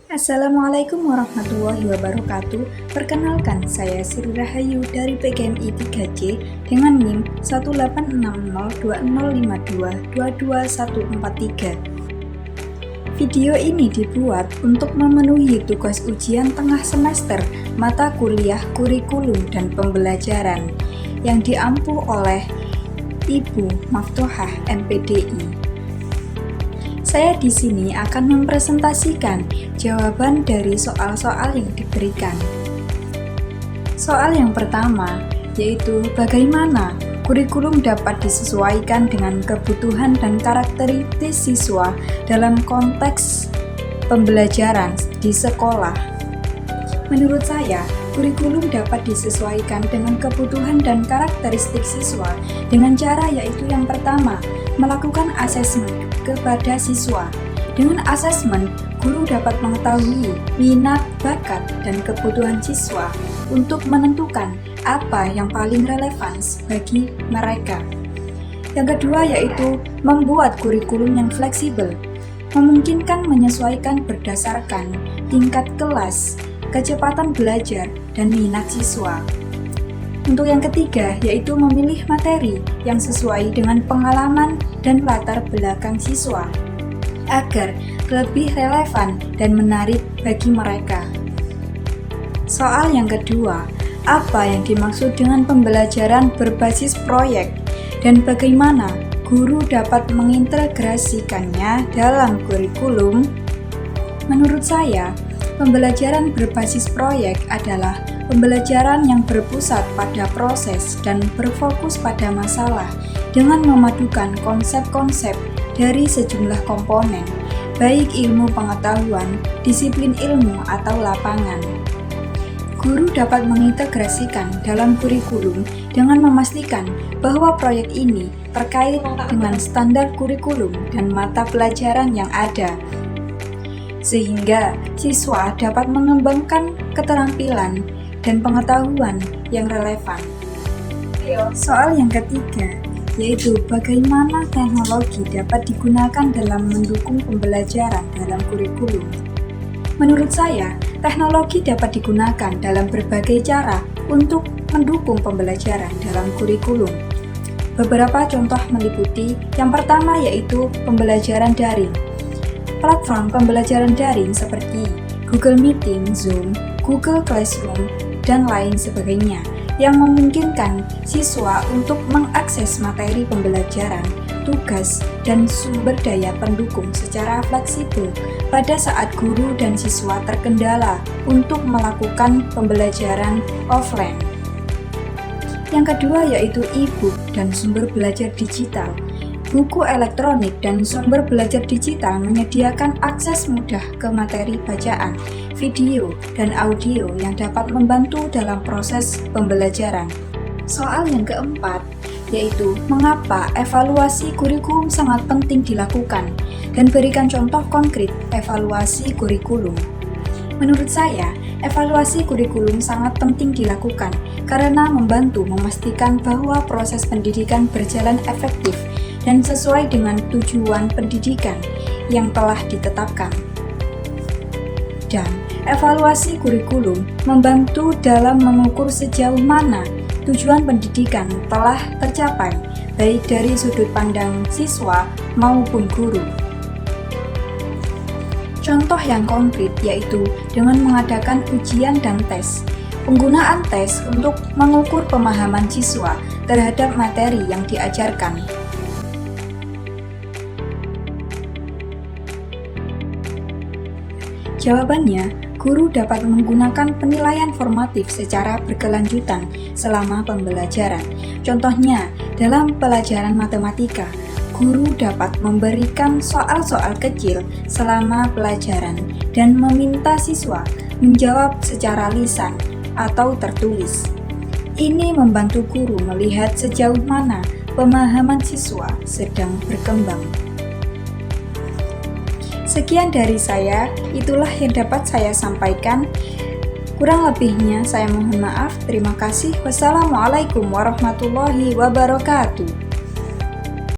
Assalamualaikum warahmatullahi wabarakatuh. Perkenalkan, saya Sri Rahayu dari PGMI 3C dengan NIM 1860200522143. Video ini dibuat untuk memenuhi tugas ujian tengah semester mata kuliah kurikulum dan pembelajaran yang diampu oleh Ibu Maftuhah MPDI. Saya di sini akan mempresentasikan jawaban dari soal-soal yang diberikan. Soal yang pertama yaitu bagaimana kurikulum dapat disesuaikan dengan kebutuhan dan karakteristik siswa dalam konteks pembelajaran di sekolah. Menurut saya, kurikulum dapat disesuaikan dengan kebutuhan dan karakteristik siswa dengan cara yaitu yang pertama, melakukan asesmen kepada siswa. Dengan asesmen, guru dapat mengetahui minat, bakat, dan kebutuhan siswa untuk menentukan apa yang paling relevan bagi mereka. Yang kedua yaitu membuat kurikulum yang fleksibel, memungkinkan menyesuaikan berdasarkan tingkat kelas, kecepatan belajar, dan minat siswa. Untuk yang ketiga, yaitu memilih materi yang sesuai dengan pengalaman dan latar belakang siswa, agar lebih relevan dan menarik bagi mereka. Soal yang kedua, apa yang dimaksud dengan pembelajaran berbasis proyek dan bagaimana guru dapat mengintegrasikannya dalam kurikulum? Menurut saya, pembelajaran berbasis proyek adalah pembelajaran yang berpusat pada proses dan berfokus pada masalah dengan memadukan konsep-konsep dari sejumlah komponen, baik ilmu pengetahuan, disiplin ilmu, atau lapangan. Guru dapat mengintegrasikan dalam kurikulum dengan memastikan bahwa proyek ini terkait dengan standar kurikulum dan mata pelajaran yang ada, sehingga siswa dapat mengembangkan keterampilan dan pengetahuan yang relevan. Soal yang ketiga yaitu bagaimana teknologi dapat digunakan dalam mendukung pembelajaran dalam kurikulum. Menurut saya, teknologi dapat digunakan dalam berbagai cara untuk mendukung pembelajaran dalam kurikulum. Beberapa contoh meliputi yang pertama yaitu pembelajaran daring. Platform pembelajaran daring seperti Google Meeting, Zoom, Google Classroom, dan lain sebagainya yang memungkinkan siswa untuk mengakses materi pembelajaran, tugas, dan sumber daya pendukung secara fleksibel pada saat guru dan siswa terkendala untuk melakukan pembelajaran offline. Yang kedua yaitu e-book dan sumber belajar digital. Buku elektronik dan sumber belajar digital menyediakan akses mudah ke materi bacaan, video, dan audio yang dapat membantu dalam proses pembelajaran. Soal yang keempat, yaitu mengapa evaluasi kurikulum sangat penting dilakukan, dan berikan contoh konkret evaluasi kurikulum. Menurut saya, evaluasi kurikulum sangat penting dilakukan karena membantu memastikan bahwa proses pendidikan berjalan efektif dan sesuai dengan tujuan pendidikan yang telah ditetapkan. Dan evaluasi kurikulum membantu dalam mengukur sejauh mana tujuan pendidikan telah tercapai, baik dari sudut pandang siswa maupun guru. Contoh yang konkret yaitu dengan mengadakan ujian dan tes. Penggunaan tes untuk mengukur pemahaman siswa terhadap materi yang diajarkan. Jawabannya, guru dapat menggunakan penilaian formatif secara berkelanjutan selama pembelajaran. Contohnya, dalam pelajaran matematika, guru dapat memberikan soal-soal kecil selama pelajaran dan meminta siswa menjawab secara lisan atau tertulis. Ini membantu guru melihat sejauh mana pemahaman siswa sedang berkembang. Sekian dari saya, itulah yang dapat saya sampaikan. Kurang lebihnya saya mohon maaf. Terima kasih. Wassalamualaikum warahmatullahi wabarakatuh.